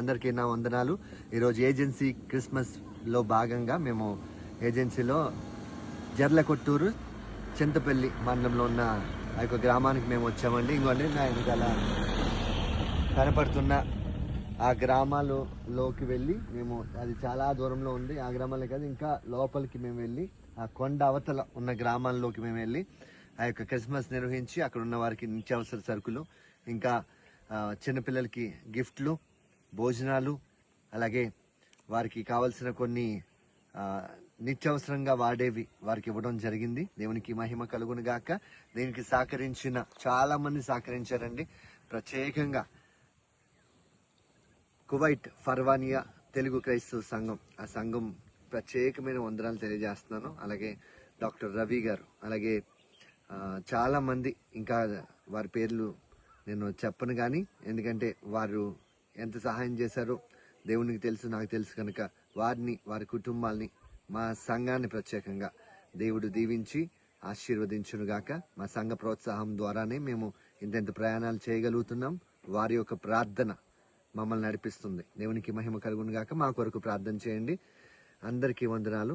అందరికీ నా వందనాలు. ఈరోజు ఏజెన్సీ క్రిస్మస్ లో భాగంగా మేము ఏజెన్సీలో జర్లకొట్టూరు చింతపల్లి మండలంలో ఉన్న ఆ యొక్క గ్రామానికి మేము వచ్చామండి. ఇంకోండి నా వెనకాల కనపడుతున్న ఆ గ్రామాలలోకి వెళ్ళి మేము, అది చాలా దూరంలో ఉంది, ఆ గ్రామాలే కాదు ఇంకా లోపలికి మేము వెళ్ళి ఆ కొండ అవతల ఉన్న గ్రామాల్లోకి మేము వెళ్ళి ఆ యొక్క క్రిస్మస్ నిర్వహించి అక్కడ ఉన్న వారికి నిత్యావసర సరుకులు, ఇంకా చిన్నపిల్లలకి గిఫ్ట్లు, భోజనాలు, అలాగే వారికి కావలసిన కొన్ని నిత్యావసరంగా వాడేవి వారికి ఇవ్వడం జరిగింది. దేవునికి మహిమ కలుగును గాక. దీనికి సహకరించిన చాలా మంది సహకరించారండి. ప్రత్యేకంగా కువైట్ ఫర్వానియా తెలుగు క్రైస్తవ సంఘం, ఆ సంఘం ప్రత్యేకమైన వందనాలు తెలియజేస్తున్నాను. అలాగే డాక్టర్ రవి గారు, అలాగే చాలా మంది, ఇంకా వారి పేర్లు నేను చెప్పను కానీ, ఎందుకంటే వారు ఎంత సహాయం చేశారో దేవునికి తెలుసు, నాకు తెలుసు కనుక వారిని, వారి కుటుంబాలని, మా సంఘాన్ని ప్రత్యేకంగా దేవుడు దీవించి ఆశీర్వదించునుగాక. మా సంఘ ప్రోత్సాహం ద్వారానే మేము ఇంతెంత ప్రయాణాలు చేయగలుగుతున్నాం. వారి యొక్క ప్రార్థన మమ్మల్ని నడిపిస్తుంది. దేవునికి మహిమ కలుగునుగాక. మా కొరకు ప్రార్థన చేయండి. అందరికీ వందనాలు.